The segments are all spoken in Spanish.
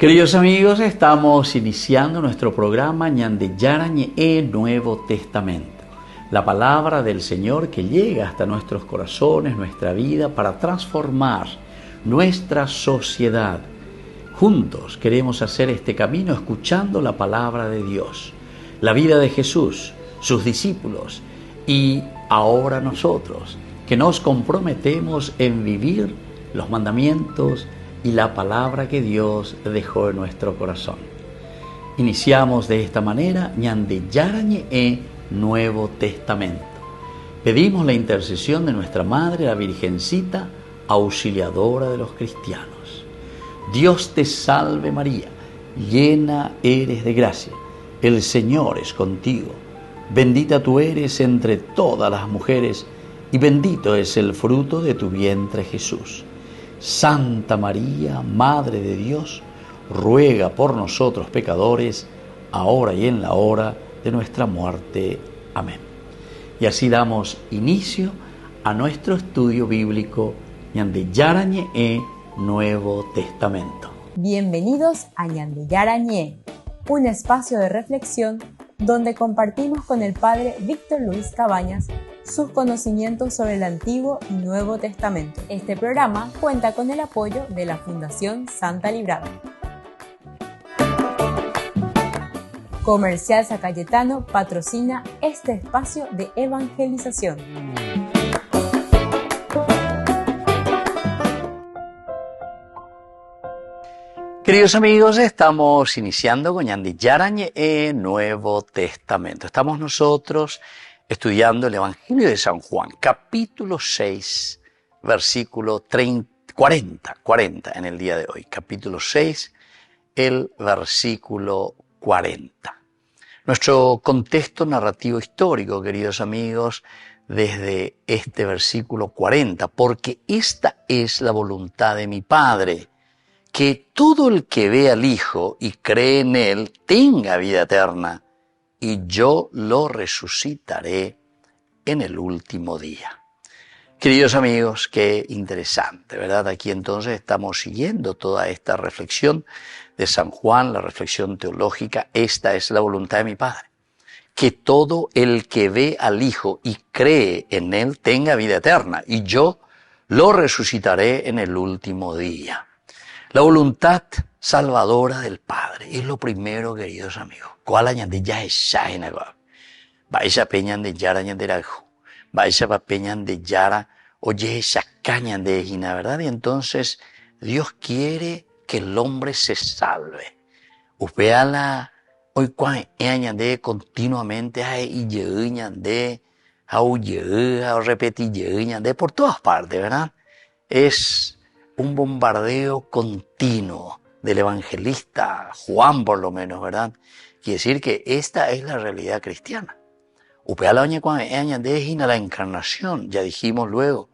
Queridos amigos, estamos iniciando nuestro programa Ñande Yarañe Nuevo Testamento. La palabra del Señor que llega hasta nuestros corazones, nuestra vida, para transformar nuestra sociedad. Juntos queremos hacer este camino escuchando la palabra de Dios, la vida de Jesús, sus discípulos y ahora nosotros, que nos comprometemos en vivir los mandamientos y la palabra que Dios dejó en nuestro corazón. Iniciamos de esta manera Ñande Yarañe Nuevo Testamento. Pedimos la intercesión de nuestra Madre, la Virgencita, auxiliadora de los cristianos. Dios te salve María, llena eres de gracia, el Señor es contigo. Bendita tú eres entre todas las mujeres y bendito es el fruto de tu vientre Jesús. Santa María, Madre de Dios, ruega por nosotros pecadores, ahora y en la hora de nuestra muerte. Amén. Y así damos inicio a nuestro estudio bíblico Ñande Yarañe Nuevo Testamento. Bienvenidos a Ñande Yarañe, un espacio de reflexión donde compartimos con el Padre Víctor Luis Cabañas sus conocimientos sobre el Antiguo y Nuevo Testamento. Este programa cuenta con el apoyo de la Fundación Santa Librada. Comercial San Cayetano patrocina este espacio de evangelización. Queridos amigos, estamos iniciando con Ñande Yarañe Nuevo Testamento. Estamos nosotros estudiando el Evangelio de San Juan, capítulo 6, versículo 40 en el día de hoy. Capítulo 6, el versículo 40. Nuestro contexto narrativo histórico, queridos amigos, desde este versículo 40, porque esta es la voluntad de mi Padre, que todo el que ve al Hijo y cree en Él tenga vida eterna, y yo lo resucitaré en el último día. Queridos amigos, qué interesante, ¿verdad? Aquí entonces estamos siguiendo toda esta reflexión de San Juan, la reflexión teológica. Esta es la voluntad de mi Padre, que todo el que ve al Hijo y cree en Él tenga vida eterna, y yo lo resucitaré en el último día. La voluntad salvadora del Padre es lo primero, queridos amigos. ¿Cuál añade ya es shaina? Vaya peñan de yara ñanderajo. Vaya peñan de yara oye shacañan de ejina, ¿verdad? Y entonces Dios quiere que el hombre se salve. Upeala hoy cuan añade continuamente y ñande, repetir ñande por todas partes, ¿verdad? Es un bombardeo continuo del evangelista Juan, por lo menos, ¿verdad? Quiere decir que esta es la realidad cristiana. La encarnación, ya dijimos luego,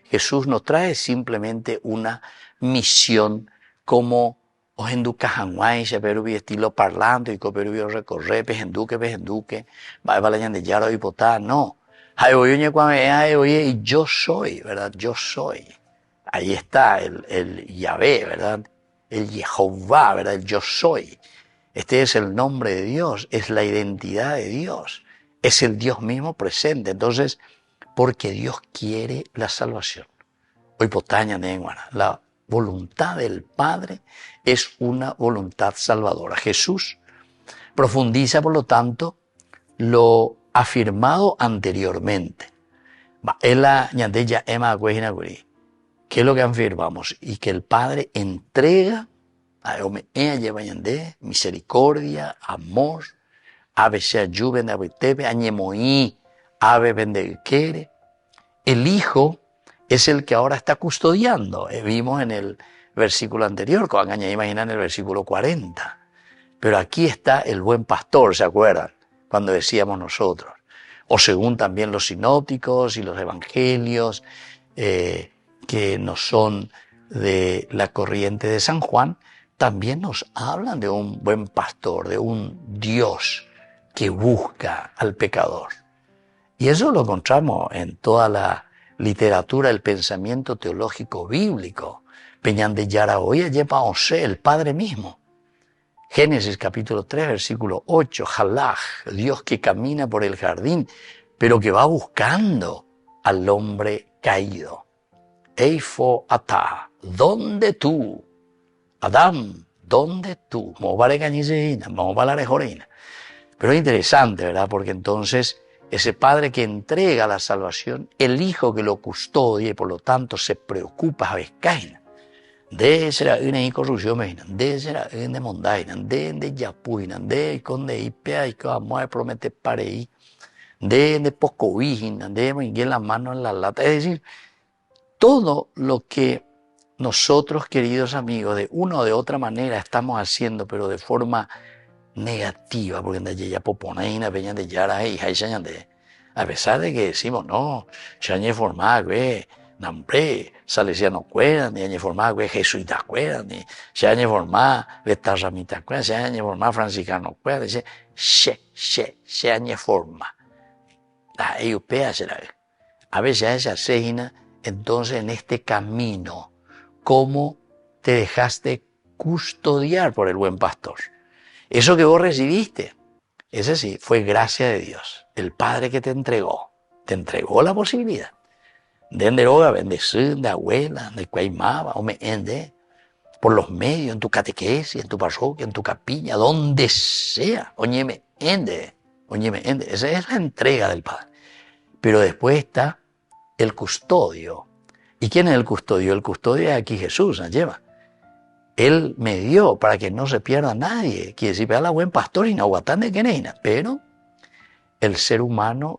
Jesús nos trae simplemente una misión como ojenducajanguay, peruvi estilo parlando y coperuvi recorre, pejenduque, va valayan de yaro y potá, no. Y yo soy, ¿verdad? Yo soy. Ahí está el Yahvé, ¿verdad? El Jehová, ¿verdad? El yo soy. Este es el nombre de Dios, es la identidad de Dios, es el Dios mismo presente. Entonces, porque Dios quiere la salvación. Hoy potaña nenguana, la voluntad del Padre es una voluntad salvadora. Jesús profundiza, por lo tanto, lo afirmado anteriormente. ¿Qué es lo que afirmamos? Y que el Padre entrega misericordia, amor, ave sea yuven de abitebe, añemoí, ave bendequere. El Hijo es el que ahora está custodiando. Vimos en el versículo anterior, cuando imaginan el versículo 40. Pero aquí está el buen pastor, ¿se acuerdan? Cuando decíamos nosotros. O según también los sinópticos y los evangelios, que no son de la corriente de San Juan, también nos hablan de un buen pastor, de un Dios que busca al pecador. Y eso lo encontramos en toda la literatura, el pensamiento teológico bíblico. Peñan de Yaraoya lleva a Ose, el Padre mismo. Génesis capítulo 3, versículo 8, Halach, Dios que camina por el jardín, pero que va buscando al hombre caído. Eifo ata, ¿dónde tú? Adam, ¿dónde tú? Pero es interesante, ¿verdad? Porque entonces ese padre que entrega la salvación, el hijo que lo custodia y por lo tanto se preocupa, de será una incorrupción, de será una mondaina, de yapuina, de conde ipea y que vamos a prometer para ahí, de poco vigina, de mover la mano en la lata. Es decir, todo lo que nosotros, queridos amigos, de una o de otra manera estamos haciendo, pero de forma negativa, porque ya popona y una peña de yara y a pesar de que decimos, no, ya ni formar, güey. Nambre, salesiano cuedan, ni formar, güey, jesuita cuedan, ni ya ni formar, betarramita cuedan, ya ni formar, franciscano cuedan, dice, se ni forma. La europea será. A veces esa segina, entonces en este camino, ¿cómo te dejaste custodiar por el buen pastor? Eso que vos recibiste, ese sí, fue gracia de Dios. El Padre que te entregó la posibilidad. De droga, bendecir, de abuela, de cuaimaba, o me ende, por los medios, en tu catequesis, en tu parroquia, en tu capilla, donde sea, oñeme ende. Esa es la entrega del Padre. Pero después está el custodio. ¿Y quién es el custodio? El custodio es aquí Jesús, nos lleva. Él me dio para que no se pierda nadie. Quiere decir, vea la buen pastor y no de queneina. Pero el ser humano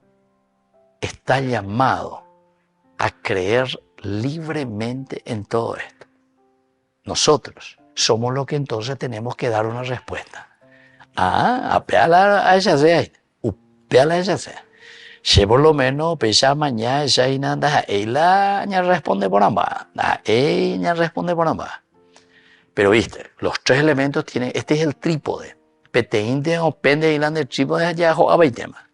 está llamado a creer libremente en todo esto. Nosotros somos los que entonces tenemos que dar una respuesta. Apeala a ella sea, upeala a ella sea. Si por lo menos pesa mañana esa inanda, ella ya responde por ambas, ella responde por ambas. Pero viste, los tres elementos tienen, este es el trípode. Peteinte o pende y el trípode allá a tema.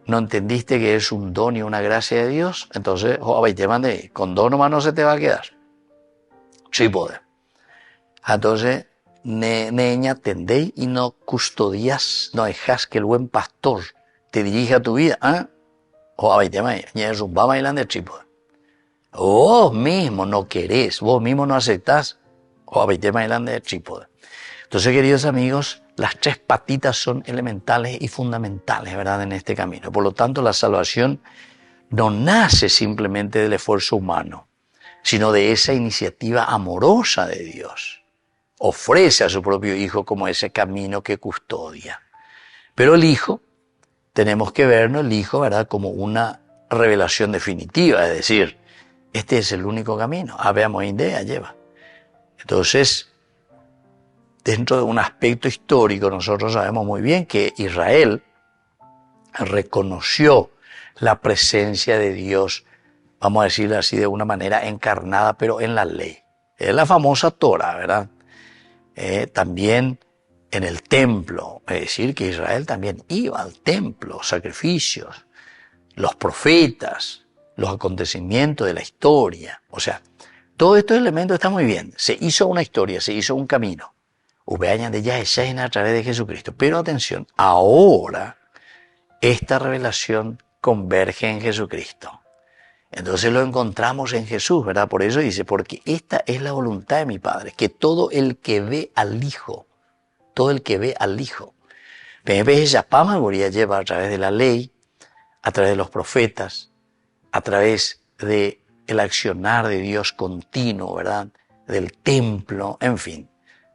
No entendiste que es un don y una gracia de Dios, entonces, con don nomás no se te va a quedar. Trípode. Entonces, neña, tendéis y no custodias, no dejas que el buen pastor te dirija tu vida. Es un va bailando de trípode. Vos mismo no querés, vos mismo no aceptás, bailando de trípode. Entonces, queridos amigos, las tres patitas son elementales y fundamentales, ¿verdad?, en este camino. Por lo tanto, la salvación no nace simplemente del esfuerzo humano, sino de esa iniciativa amorosa de Dios. Ofrece a su propio Hijo como ese camino que custodia. Pero el Hijo, tenemos que vernos el Hijo, ¿verdad?, como una revelación definitiva, es decir, este es el único camino. Veamos, idea lleva. Entonces, dentro de un aspecto histórico, nosotros sabemos muy bien que Israel reconoció la presencia de Dios, vamos a decirlo así, de una manera encarnada, pero en la ley. Es la famosa Torah, ¿verdad? También en el templo, es decir, que Israel también iba al templo, sacrificios, los profetas, los acontecimientos de la historia. O sea, todos estos elementos están muy bien. Se hizo una historia, se hizo un camino. De ya a través de Jesucristo. Pero atención, ahora esta revelación converge en Jesucristo. Entonces lo encontramos en Jesús, ¿verdad? Por eso dice, porque esta es la voluntad de mi Padre, que todo el que ve al Hijo, lleva a través de la ley, a través de los profetas, a través de el accionar de Dios continuo, ¿verdad? Del templo, en fin,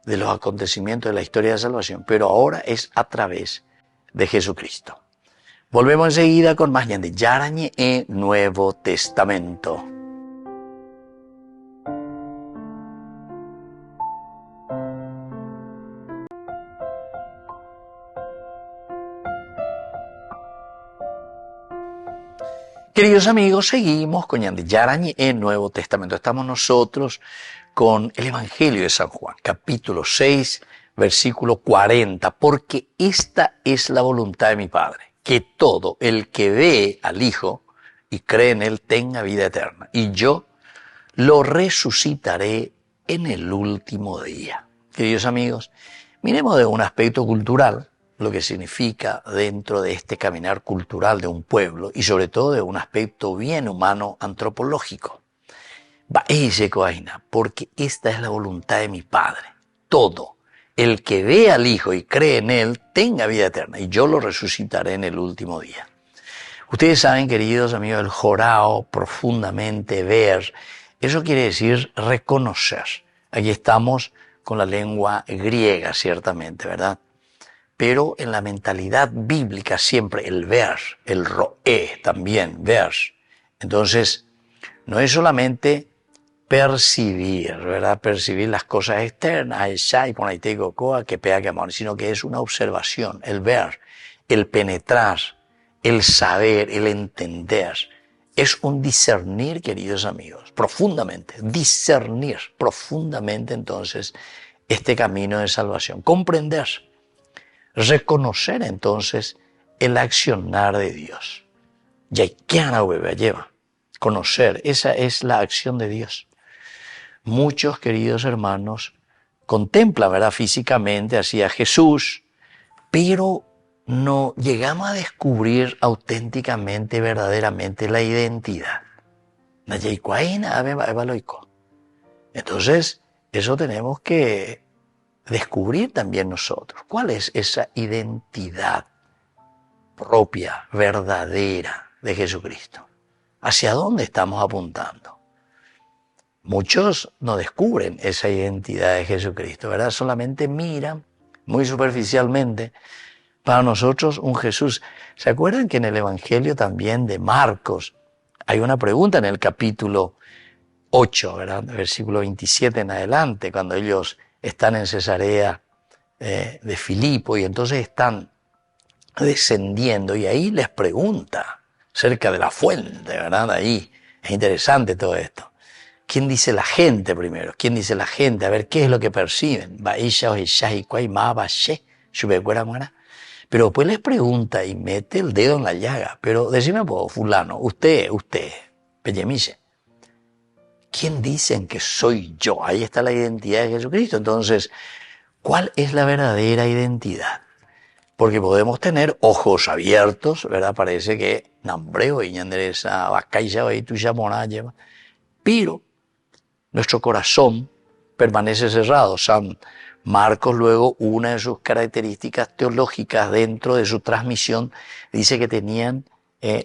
de los acontecimientos de la historia de salvación, pero ahora es a través de Jesucristo. Volvemos enseguida con más de Yarañe en Nuevo Testamento. Queridos amigos, seguimos con Yandi Yarañe en Nuevo Testamento. Estamos nosotros con el Evangelio de San Juan, capítulo 6, versículo 40, porque esta es la voluntad de mi Padre, que todo el que ve al Hijo y cree en Él tenga vida eterna, y yo lo resucitaré en el último día. Queridos amigos, Miremos de un aspecto cultural lo que significa dentro de este caminar cultural de un pueblo y sobre todo de un aspecto bien humano antropológico. Porque esta es la voluntad de mi Padre. Todo el que ve al Hijo y cree en Él tenga vida eterna y yo lo resucitaré en el último día. Ustedes saben, queridos amigos, el jorao, profundamente ver, eso quiere decir reconocer. Aquí estamos con la lengua griega, ciertamente, ¿verdad? Pero en la mentalidad bíblica siempre el ver, el roé también, ver. Entonces, no es solamente percibir, ¿verdad? Percibir las cosas externas, sino que es una observación, el ver, el penetrar, el saber, el entender. Es un discernir, queridos amigos, profundamente, discernir profundamente entonces este camino de salvación, comprender, reconocer entonces el accionar de Dios. Conocer, esa es la acción de Dios. Muchos, queridos hermanos, contemplan, ¿verdad?, físicamente así a Jesús, pero no llegamos a descubrir auténticamente, verdaderamente la identidad. Entonces, eso tenemos que descubrir también nosotros. ¿Cuál es esa identidad propia, verdadera de Jesucristo? ¿Hacia dónde estamos apuntando? Muchos no descubren esa identidad de Jesucristo, ¿verdad? Solamente miran muy superficialmente. Para nosotros un Jesús. ¿Se acuerdan que en el Evangelio también de Marcos hay una pregunta en el capítulo 8, ¿verdad? Versículo 27 en adelante, cuando ellos están en Cesarea de Filipo y entonces están descendiendo y ahí les pregunta cerca de la fuente, ¿verdad? Ahí es interesante todo esto. ¿Quién dice la gente primero? ¿Quién dice la gente? A ver, ¿qué es lo que perciben? Pero después les pregunta y mete el dedo en la llaga. Pero decime, fulano, usted, Pellemiche, ¿quién dicen que soy yo? Ahí está la identidad de Jesucristo. Entonces, ¿cuál es la verdadera identidad? Porque podemos tener ojos abiertos, ¿verdad? Parece que nambreo y ñanderesa, vacailla, pero nuestro corazón permanece cerrado. San Marcos luego, una de sus características teológicas dentro de su transmisión, dice que tenían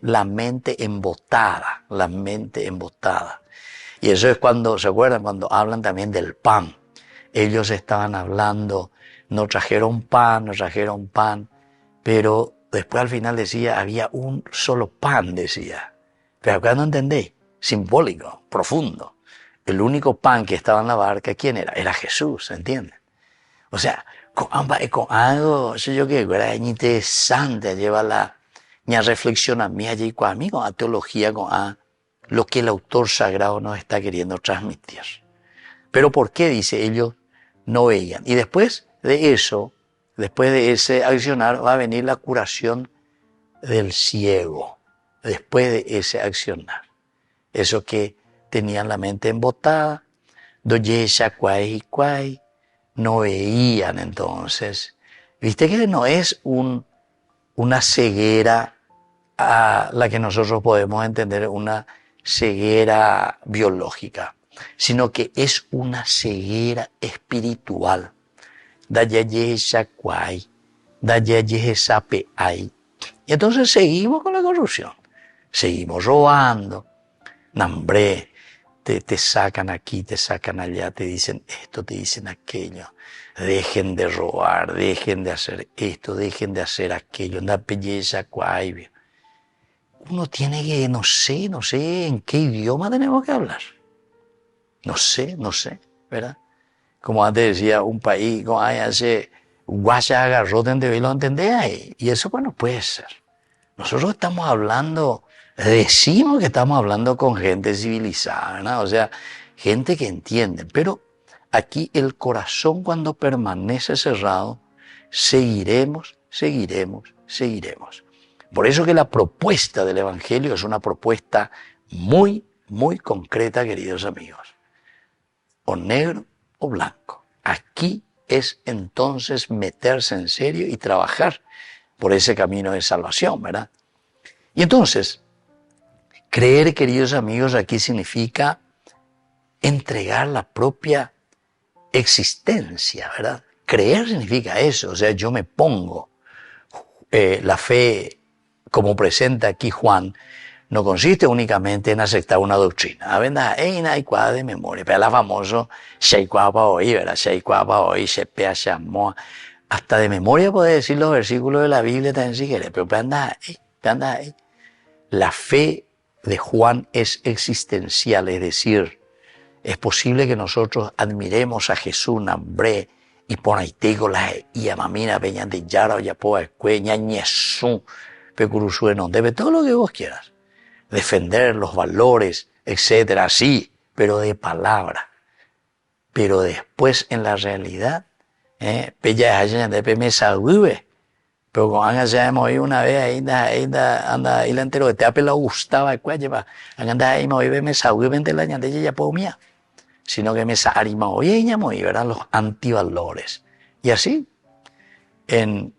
la mente embotada, Y eso es cuando, ¿se acuerdan? Cuando hablan también del pan. Ellos estaban hablando, no trajeron pan, pero después al final decía, había un solo pan, decía. Pero acá no entendéis, simbólico, profundo. El único pan que estaba en la barca, ¿quién era? Era Jesús, ¿entienden? O sea, con algo, yo que era interesante, lleva la reflexión a mí allí con amigo, a teología, con lo que el autor sagrado nos está queriendo transmitir. Pero ¿por qué? Dice, ellos no veían. Y después de eso, después de ese accionar, va a venir la curación del ciego. Después de ese accionar. Eso que tenían la mente embotada, no veían entonces. Viste que no es una ceguera a la que nosotros podemos entender, una ceguera biológica, sino que es una ceguera espiritual. Y entonces seguimos con la corrupción, seguimos robando, nambré, te sacan aquí, te sacan allá, te dicen esto, te dicen aquello. Dejen de robar, dejen de hacer esto, dejen de hacer aquello. Uno tiene que, no sé en qué idioma tenemos que hablar. No sé, ¿verdad? Como antes decía, un país, como hace guaya agarroten de lo entendés ahí. Y eso, bueno, puede ser. Nosotros estamos hablando, decimos que estamos hablando con gente civilizada, ¿verdad? O sea, gente que entiende. Pero aquí el corazón, cuando permanece cerrado, seguiremos. Por eso que la propuesta del Evangelio es una propuesta muy, muy concreta, queridos amigos. O negro o blanco. Aquí es entonces meterse en serio y trabajar por ese camino de salvación, ¿verdad? Y entonces, creer, queridos amigos, aquí significa entregar la propia existencia, ¿verdad? Creer significa eso, o sea, yo me pongo. La fe, como presenta aquí Juan, no consiste únicamente en aceptar una doctrina. ¿Verdad? No hay cuadra de memoria, pero la famosa hoy, ¿verdad? Hoy, hasta de memoria puede decir los versículos de la Biblia también si quieres, pero anda ahí. La fe de Juan es existencial, es decir, es posible que nosotros admiremos a Jesús, nambre, y por ahí tengo la yamamina, peña de yara, ya poa, escueña, ñesú, pecurusueno, debe todo lo que vos quieras. Defender los valores, etcétera, sí, pero de palabra. Pero después en la realidad, pella es de mesa vive. Pero con anga ya hemos oído una vez, anda ahí la entero, te ha pelado gustaba el cuello, anda ahí me oí mesa vive de la ñandella ya puedo mía. Sino que me arima oye y verán los antivalores. Y así, en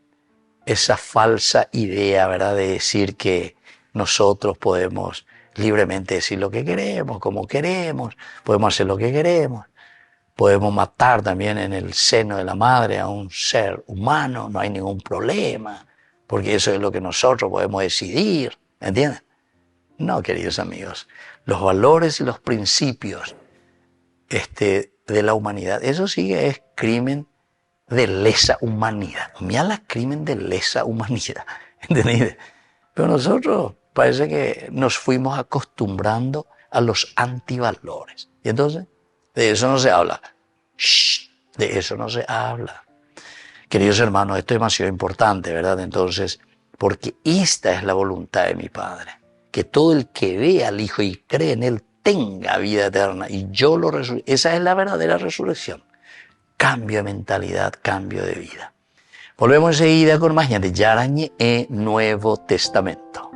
esa falsa idea, ¿verdad?, de decir que nosotros podemos libremente decir lo que queremos, como queremos, podemos hacer lo que queremos, podemos matar también en el seno de la madre a un ser humano, no hay ningún problema, porque eso es lo que nosotros podemos decidir, ¿entienden? No, queridos amigos, los valores y los principios de la humanidad, eso sí es crimen de lesa humanidad. Mira la crimen de lesa humanidad, ¿entendés? Pero nosotros parece que nos fuimos acostumbrando a los antivalores. Y entonces, de eso no se habla. Shh, de eso no se habla. Queridos hermanos, esto es demasiado importante, ¿verdad? Entonces, porque esta es la voluntad de mi Padre, que todo el que ve al Hijo y cree en Él tenga vida eterna y yo lo resucito. Esa es la verdadera resurrección. Cambio de mentalidad, cambio de vida. Volvemos enseguida con más de Yarañe e Nuevo Testamento.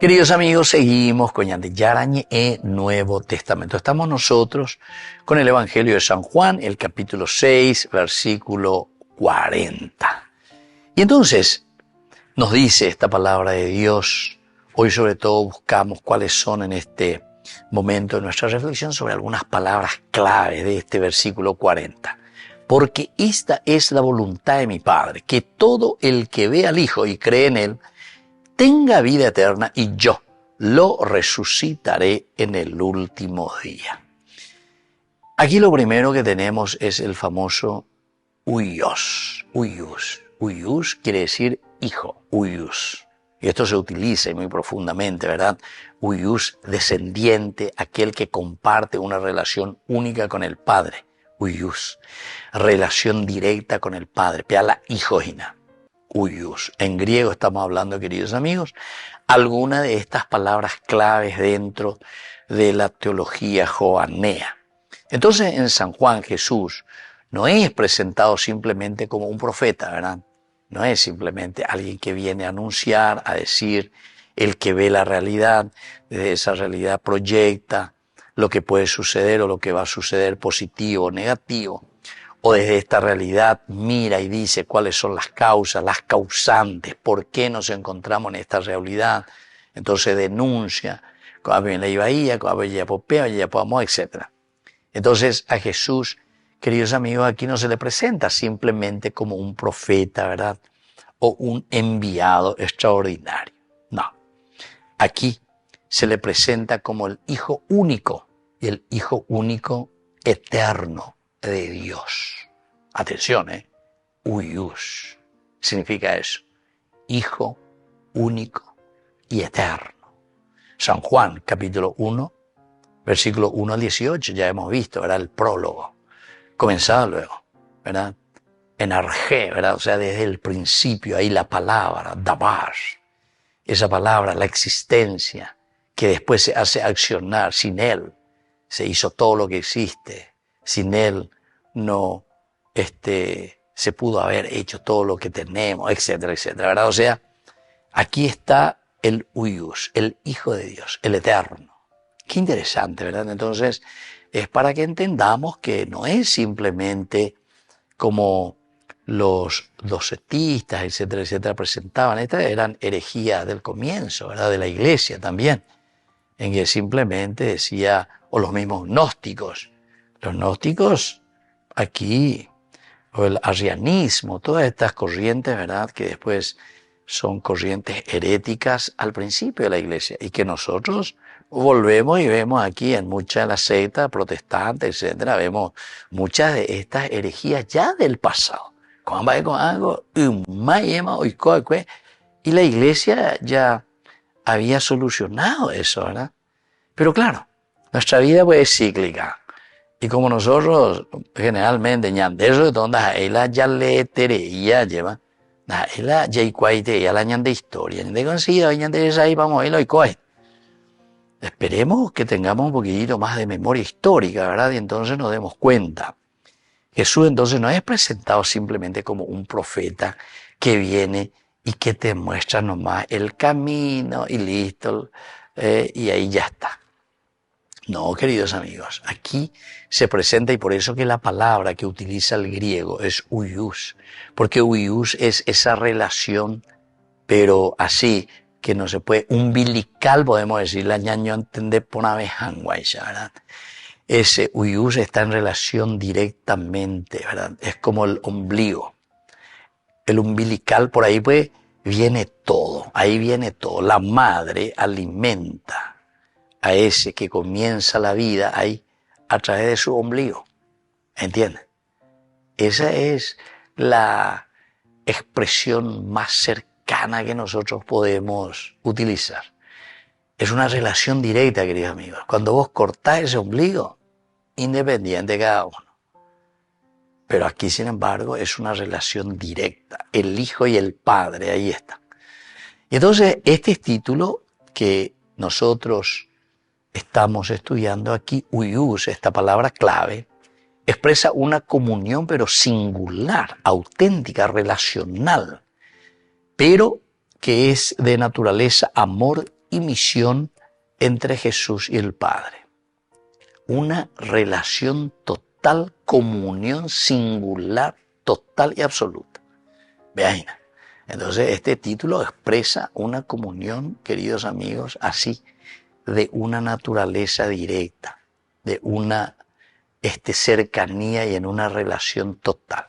Queridos amigos, seguimos con Yarañe e Nuevo Testamento. Estamos nosotros con el Evangelio de San Juan, el capítulo 6, versículo 40. Y entonces nos dice esta palabra de Dios. Hoy sobre todo buscamos cuáles son en este momento de nuestra reflexión sobre algunas palabras claves de este versículo 40. Porque esta es la voluntad de mi Padre, que todo el que ve al Hijo y cree en Él, tenga vida eterna y yo lo resucitaré en el último día. Aquí lo primero que tenemos es el famoso huios. Huios quiere decir hijo, huios. Y esto se utiliza muy profundamente, ¿verdad? Huios, descendiente, aquel que comparte una relación única con el Padre. Huios, relación directa con el Padre. Peala hijojina. Huios. En griego estamos hablando, queridos amigos, alguna de estas palabras claves dentro de la teología joanea. Entonces, en San Juan, Jesús no es presentado simplemente como un profeta, ¿verdad? No es simplemente alguien que viene a anunciar, a decir, el que ve la realidad, desde esa realidad proyecta lo que puede suceder o lo que va a suceder positivo o negativo. O desde esta realidad mira y dice cuáles son las causas, las causantes, por qué nos encontramos en esta realidad. Entonces denuncia, etc. Entonces a Jesús, queridos amigos, aquí no se le presenta simplemente como un profeta, ¿verdad? O un enviado extraordinario. No. Aquí se le presenta como el Hijo único, y el Hijo único eterno de Dios. Atención, Huios significa eso. Hijo único y eterno. San Juan, capítulo 1, versículo 1 al 18, ya hemos visto, ¿verdad? El prólogo. Comenzaba luego, ¿verdad? En arjé, ¿verdad? O sea, desde el principio, ahí la palabra, dabar. Esa palabra, la existencia, que después se hace accionar. Sin Él se hizo todo lo que existe. Sin Él no se pudo haber hecho todo lo que tenemos, etcétera, etcétera, ¿verdad? O sea, aquí está el Huios, el Hijo de Dios, el Eterno. Qué interesante, ¿verdad? Entonces, es para que entendamos que no es simplemente como los docetistas, etcétera, etcétera, presentaban. Estas eran herejías del comienzo, ¿verdad? De la iglesia también, en que simplemente decía, o los mismos gnósticos. Los gnósticos aquí, o el arrianismo, todas estas corrientes, ¿verdad?, que después son corrientes heréticas al principio de la iglesia y que nosotros volvemos y vemos aquí en muchas de las sectas protestantes, etcétera, vemos muchas de estas herejías ya del pasado. Y la iglesia ya había solucionado eso, ¿verdad? Pero claro, nuestra vida pues es cíclica. Y como nosotros generalmente, ñandeso de tondas, ella ya le tereía, lleva, ella ya y cuaite, ya la ñande historia, ñande consigo, ñande esa ahí, vamos a verlo y coe. Esperemos que tengamos un poquitito más de memoria histórica, ¿verdad? Y entonces nos demos cuenta. Jesús entonces no es presentado simplemente como un profeta que viene y que te muestra nomás el camino y listo, y ahí ya está. No, queridos amigos, aquí se presenta, y por eso que la palabra que utiliza el griego es huios, porque huios es esa relación, pero así, que no se puede, umbilical podemos decir, la ñaño entender por una vez ¿verdad? Ese huios está en relación directamente, ¿verdad? Es como el ombligo. El umbilical, por ahí pues viene todo, ahí viene todo. La madre alimenta a ese que comienza la vida ahí a través de su ombligo. ¿Entienden? Esa es la expresión más cercana que nosotros podemos utilizar. Es una relación directa, queridos amigos. Cuando vos cortás ese ombligo, independiente de cada uno. Pero aquí, sin embargo, es una relación directa. El Hijo y el Padre, ahí está. Y entonces, este título que nosotros estamos estudiando aquí, huios, esta palabra clave, expresa una comunión pero singular, auténtica, relacional, pero que es de naturaleza amor y misión entre Jesús y el Padre. Una relación total, comunión singular, total y absoluta. Vean, entonces este título expresa una comunión, queridos amigos, así, de una naturaleza directa, de una cercanía y en una relación total.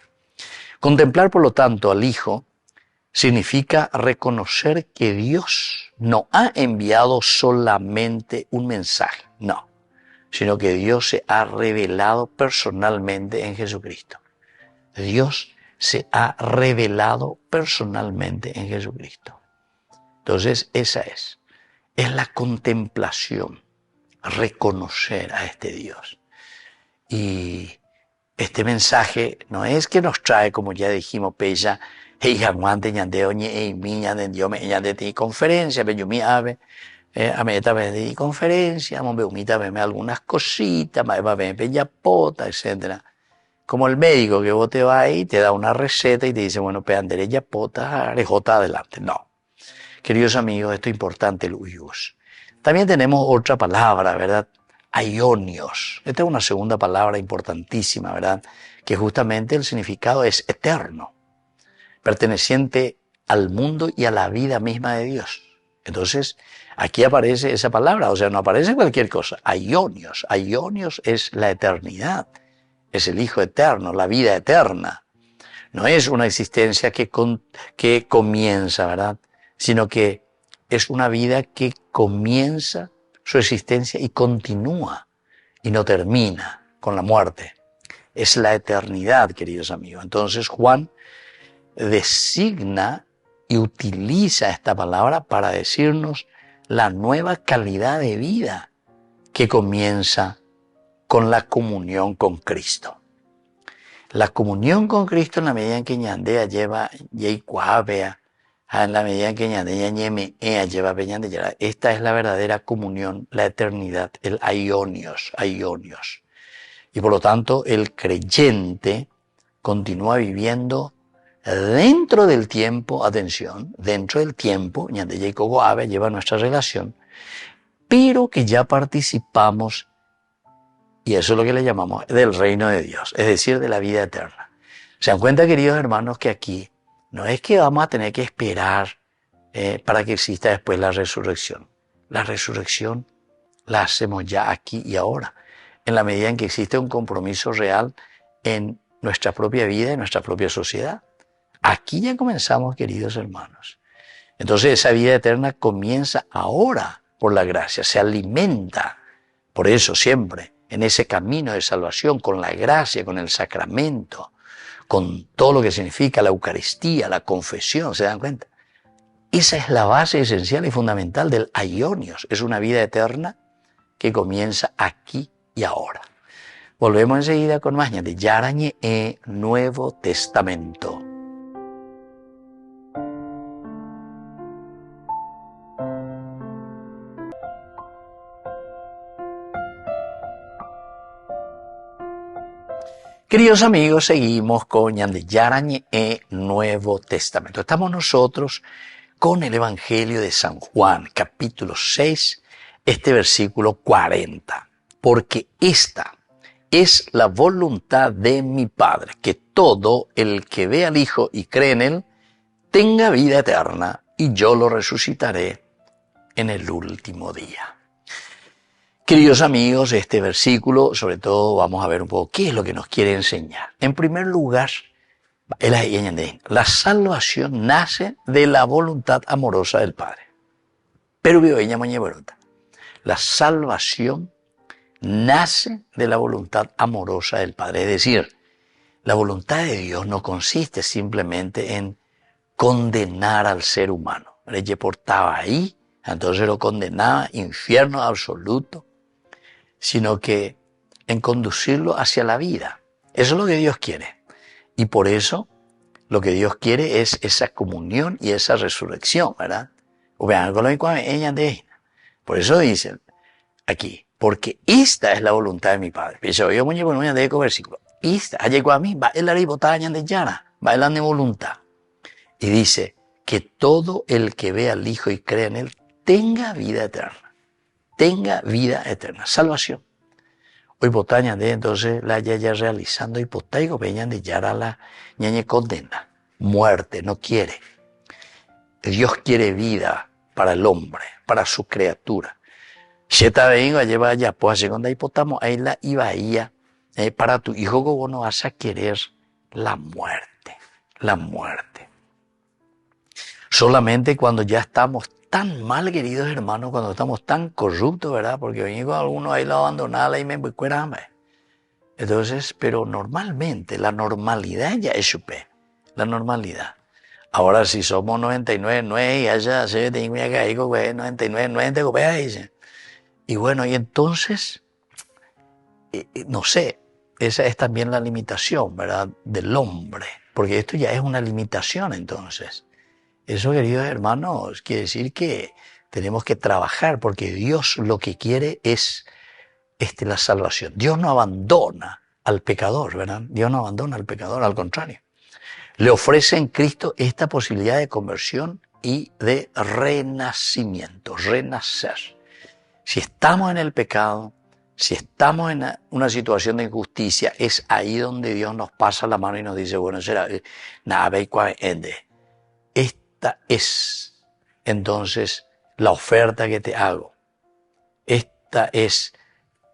Contemplar, por lo tanto, al Hijo significa reconocer que Dios no ha enviado solamente un mensaje, no, sino que Dios se ha revelado personalmente en Jesucristo. Dios se ha revelado personalmente en Jesucristo. Entonces, esa es la contemplación, reconocer a este Dios. Y este mensaje no es que nos trae, como ya dijimos, pella, hey, aguante, ñande, oñe, hey, mi, ñande, Dios, me, ñande, ti conferencia, pero yo mi ave, a mí esta vez de conferencia, me umita, me algunas cositas, me va a ver, pella, pota, etcétera. Como el médico que vos te vas ahí, te da una receta y te dice, bueno, pe, andere, ya, pota, arejota, adelante. No. Queridos amigos, esto es importante, el huios. También tenemos otra palabra, ¿verdad? Aionios. Esta es una segunda palabra importantísima, ¿verdad? Que justamente el significado es eterno, perteneciente al mundo y a la vida misma de Dios. Entonces, aquí aparece esa palabra, o sea, no aparece cualquier cosa. Aionios. Aionios es la eternidad, es el Hijo eterno, la vida eterna. No es una existencia que comienza, ¿verdad? Sino que es una vida que comienza su existencia y continúa y no termina con la muerte. Es la eternidad, queridos amigos. Entonces Juan designa y utiliza esta palabra para decirnos la nueva calidad de vida que comienza con la comunión con Cristo. La comunión con Cristo en la medida en que ñandea lleva yeikuavea, en la medida en que ñandea ñeme lleva peñandea. Esta es la verdadera comunión, la eternidad, el aionios. Y por lo tanto, el creyente continúa viviendo dentro del tiempo, atención, dentro del tiempo, ñande Jacobo Abe lleva nuestra relación, pero que ya participamos, y eso es lo que le llamamos del reino de Dios, es decir, de la vida eterna. Se dan cuenta, queridos hermanos, que aquí no es que vamos a tener que esperar para que exista después la resurrección. La resurrección la hacemos ya aquí y ahora, en la medida en que existe un compromiso real en nuestra propia vida y en nuestra propia sociedad. Aquí ya comenzamos, queridos hermanos. Entonces esa vida eterna comienza ahora por la gracia, se alimenta, por eso siempre, en ese camino de salvación, con la gracia, con el sacramento, con todo lo que significa la Eucaristía, la confesión, ¿se dan cuenta? Esa es la base esencial y fundamental del aionios, es una vida eterna que comienza aquí y ahora. Volvemos enseguida con más de Yarañe Nuevo Testamento. Queridos amigos, seguimos con Yarañe Nuevo Testamento. Estamos nosotros con el Evangelio de San Juan, capítulo 6, este versículo 40. Porque esta es la voluntad de mi Padre, que todo el que ve al Hijo y cree en Él, tenga vida eterna, y yo lo resucitaré en el último día. Queridos amigos, este versículo, sobre todo, vamos a ver un poco qué es lo que nos quiere enseñar. En primer lugar, la salvación nace de la voluntad amorosa del Padre. Pero la salvación nace de la voluntad amorosa del Padre. Es decir, la voluntad de Dios no consiste simplemente en condenar al ser humano. Le portaba ahí, entonces lo condenaba, infierno absoluto, sino que en conducirlo hacia la vida. Eso es lo que Dios quiere. Y por eso lo que Dios quiere es esa comunión y esa resurrección, ¿verdad? Por eso dicen aquí, porque esta es la voluntad de mi Padre. Versículo. Esta, llegó a mí, va el aribotaña de Yara, va el de voluntad. Y dice que todo el que ve al Hijo y cree en Él tenga vida eterna. Tenga vida eterna, salvación. Hoy botaña de entonces la ya realizando y potaigo veñan de Yara la ñañe condena, muerte, no quiere. Dios quiere vida para el hombre, para su criatura. Sheta vengo lleva ya pues segunda hipotamo ahí la ibaía para tu hijo como no vas a querer la muerte, la muerte. Solamente cuando ya estamos tan mal, queridos hermanos, cuando estamos tan corruptos, ¿verdad? Porque vengo algunos ahí lo abandonan y me encuentran. Entonces, pero normalmente, la normalidad ya es chupe, la normalidad. Ahora si somos 99.9 y allá se tengo que caer con 99.9 dice. Y bueno, y entonces, no sé, esa es también la limitación, ¿verdad? Del hombre, porque esto ya es una limitación entonces. Eso, queridos hermanos, quiere decir que tenemos que trabajar porque Dios lo que quiere es la salvación. Dios no abandona al pecador, ¿verdad? Dios no abandona al pecador, al contrario. Le ofrece en Cristo esta posibilidad de conversión y de renacimiento, renacer. Si estamos en el pecado, si estamos en una situación de injusticia, es ahí donde Dios nos pasa la mano y nos dice, bueno, será nada, esta es entonces la oferta que te hago. Este es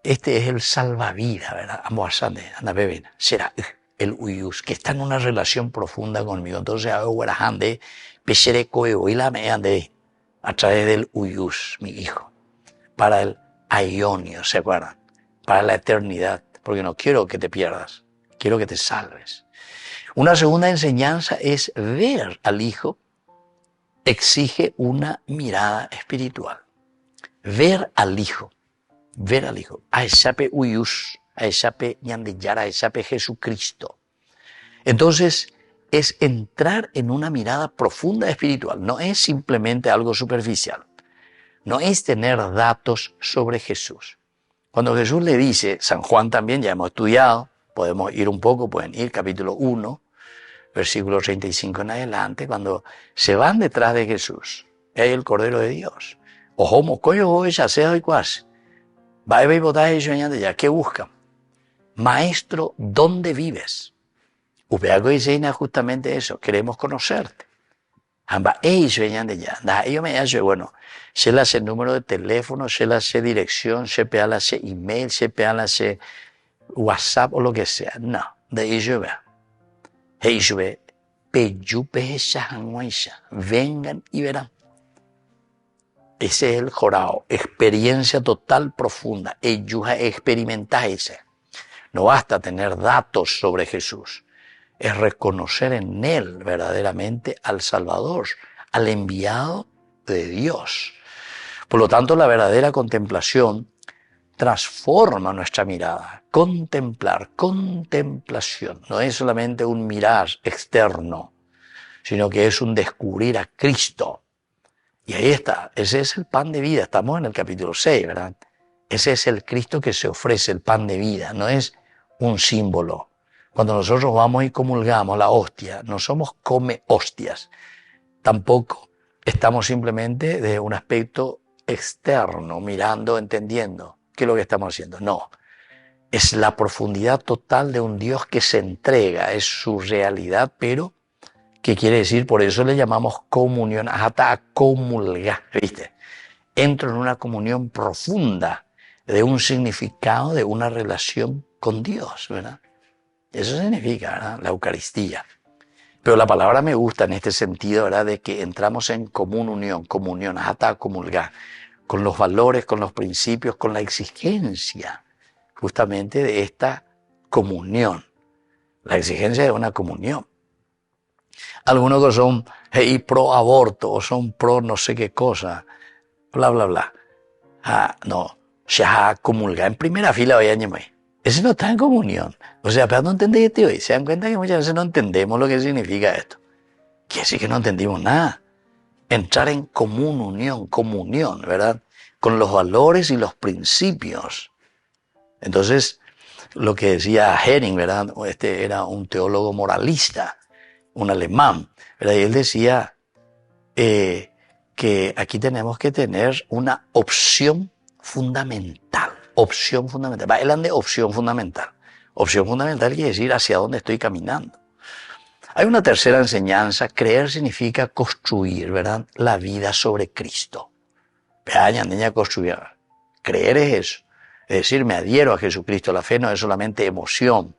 el salvavidas, ¿verdad? Será el uyus, que está en una relación profunda conmigo. Entonces hago a través del uyus, mi hijo, para el aionio, ¿se acuerdan? Para la eternidad, porque no quiero que te pierdas, quiero que te salves. Una segunda enseñanza es ver al Hijo exige una mirada espiritual. Ver al Hijo, a esape uyus, a esape ñandillara, a esape Jesucristo. Entonces, es entrar en una mirada profunda espiritual, no es simplemente algo superficial, no es tener datos sobre Jesús. Cuando Jesús le dice, San Juan también, ya hemos estudiado, Podemos ir un poco, pueden ir capítulo 1, versículo 35 en adelante, cuando se van detrás de Jesús. Es el Cordero de Dios. Ojo, mocoyo, hoy ya sea hoy cuasi. Va a votar ellos ya. ¿Qué buscan? Maestro, ¿dónde vives? Upeaco dice justamente eso. Queremos conocerte. Amba, ellos ya. Ellos me dicen, bueno, se le hace número de teléfono, se le hace dirección, se le hace email, se le hace WhatsApp o lo que sea. No, de ellos ve. Ellos ve, vengan y verán. Ese es el jorao, experiencia total profunda. Ellos experimentáis. No basta tener datos sobre Jesús, es reconocer en Él verdaderamente al Salvador, al enviado de Dios. Por lo tanto, la verdadera contemplación transforma nuestra mirada. Contemplar, contemplación, no es solamente un mirar externo, sino que es un descubrir a Cristo. Y ahí está, ese es el pan de vida. Estamos en el capítulo 6, ¿verdad? Ese es el Cristo que se ofrece, el pan de vida, no es un símbolo. Cuando nosotros vamos y comulgamos la hostia, no somos come hostias. Tampoco estamos simplemente de un aspecto externo, mirando, entendiendo qué es lo que estamos haciendo. No, es la profundidad total de un Dios que se entrega, es su realidad, pero ¿qué quiere decir? Por eso le llamamos comunión, hasta comulgar, ¿viste? Entro en una comunión profunda de un significado, de una relación con Dios, ¿verdad? Eso significa, ¿verdad? La Eucaristía. Pero la palabra me gusta en este sentido, ¿verdad? De que entramos en común unión, comunión, hasta comulgar, con los valores, con los principios, con la exigencia justamente de esta comunión. La exigencia de una comunión. Algunos que son pro aborto o son pro no sé qué cosa, bla, bla, bla. No, ya comulgar en primera fila hoy año. Ese no está en comunión. O sea, pero no entendéis hoy. Se dan cuenta que muchas veces no entendemos lo que significa esto. Quiere decir que no entendimos nada. Entrar en comunión, ¿verdad? Con los valores y los principios. Entonces, lo que decía Henning, ¿verdad? Este era un teólogo moralista, un alemán, ¿verdad? Y él decía que aquí tenemos que tener una opción fundamental. Opción fundamental. Bailan de opción fundamental. Opción fundamental quiere decir hacia dónde estoy caminando. Hay una tercera enseñanza. Creer significa construir, ¿verdad? La vida sobre Cristo. Construir. Creer es eso. Es decir, me adhiero a Jesucristo. La fe no es solamente emoción.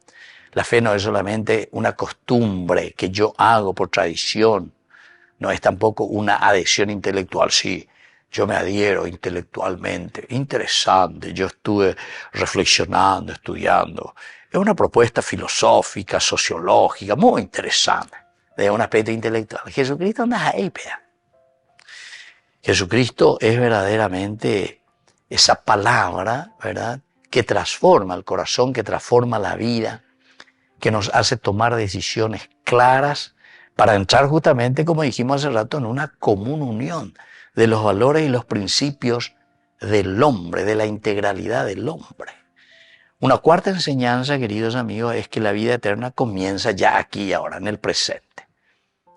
La fe no es solamente una costumbre que yo hago por tradición. No es tampoco una adhesión intelectual. Sí, yo me adhiero intelectualmente. Interesante. Yo estuve reflexionando, estudiando. Es una propuesta filosófica, sociológica, muy interesante. De un aspecto intelectual. Jesucristo no es ahí, pea. Jesucristo es verdaderamente esa palabra, ¿verdad? Que transforma el corazón, que transforma la vida, que nos hace tomar decisiones claras para entrar justamente, como dijimos hace rato, en una común unión de los valores y los principios del hombre, de la integralidad del hombre. Una cuarta enseñanza, queridos amigos, es que la vida eterna comienza ya aquí y ahora, en el presente.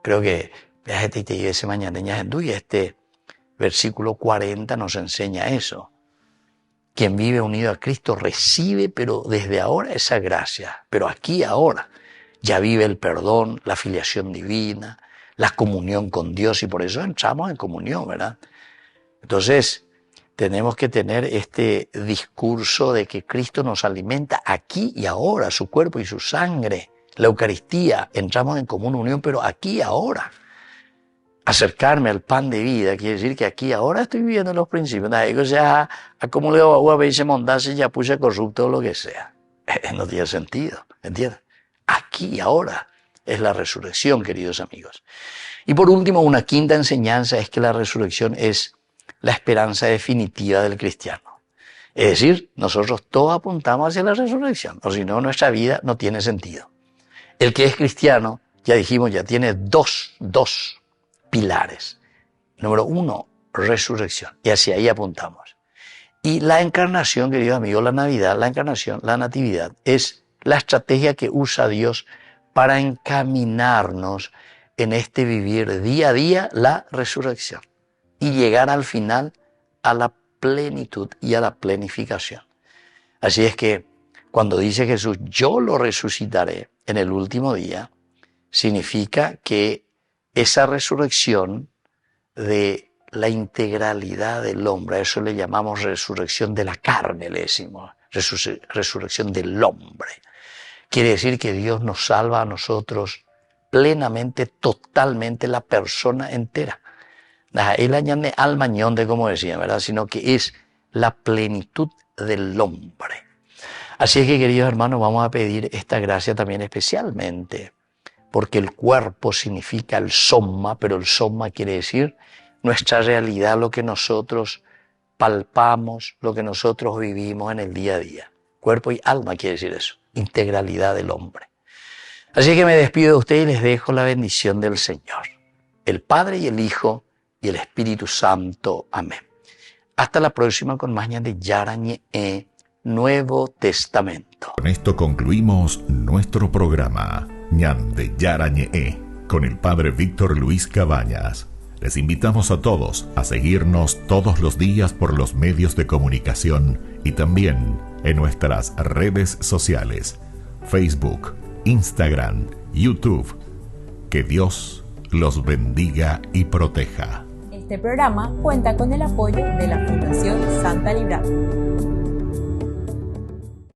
Creo que este versículo 40 nos enseña eso. Quien vive unido a Cristo recibe, pero desde ahora esa gracia, pero aquí ahora ya vive el perdón, la filiación divina, la comunión con Dios y por eso entramos en comunión, ¿verdad? Entonces, tenemos que tener este discurso de que Cristo nos alimenta aquí y ahora, su cuerpo y su sangre, la Eucaristía, entramos en común unión, pero aquí y ahora. Acercarme al pan de vida quiere decir que aquí ahora estoy viviendo los principios. O sea, como le voy a veces montarse ya puse corrupto o lo que sea. No tiene sentido, ¿entiendes? Aquí y ahora es la resurrección, queridos amigos. Y por último, una quinta enseñanza es que la resurrección es la esperanza definitiva del cristiano. Es decir, nosotros todos apuntamos hacia la resurrección, o si no, nuestra vida no tiene sentido. El que es cristiano, ya dijimos, ya tiene dos pilares. Número 1, resurrección. Y hacia ahí apuntamos. Y la encarnación, queridos amigos, la Navidad, la encarnación, la natividad, es la estrategia que usa Dios para encaminarnos en este vivir día a día la resurrección y llegar al final a la plenitud y a la plenificación. Así es que cuando dice Jesús, yo lo resucitaré en el último día, significa que esa resurrección de la integralidad del hombre, a eso le llamamos resurrección de la carne, le decimos, resurrección del hombre. Quiere decir que Dios nos salva a nosotros plenamente, totalmente, la persona entera. Él añade alma ñonde, como decía, ¿verdad? Sino que es la plenitud del hombre. Así es que, queridos hermanos, vamos a pedir esta gracia también especialmente, porque el cuerpo significa el soma, pero el soma quiere decir nuestra realidad, lo que nosotros palpamos, lo que nosotros vivimos en el día a día. Cuerpo y alma quiere decir eso, integralidad del hombre. Así que me despido de ustedes y les dejo la bendición del Señor, el Padre y el Hijo y el Espíritu Santo. Amén. Hasta la próxima con más Ñande Yarañe, Nuevo Testamento. Con esto concluimos nuestro programa Ñande Yarañe con el Padre Víctor Luis Cabañas. Les invitamos a todos a seguirnos todos los días por los medios de comunicación y también en nuestras redes sociales, Facebook, Instagram, YouTube. Que Dios los bendiga y proteja. Este programa cuenta con el apoyo de la Fundación Santa Librada.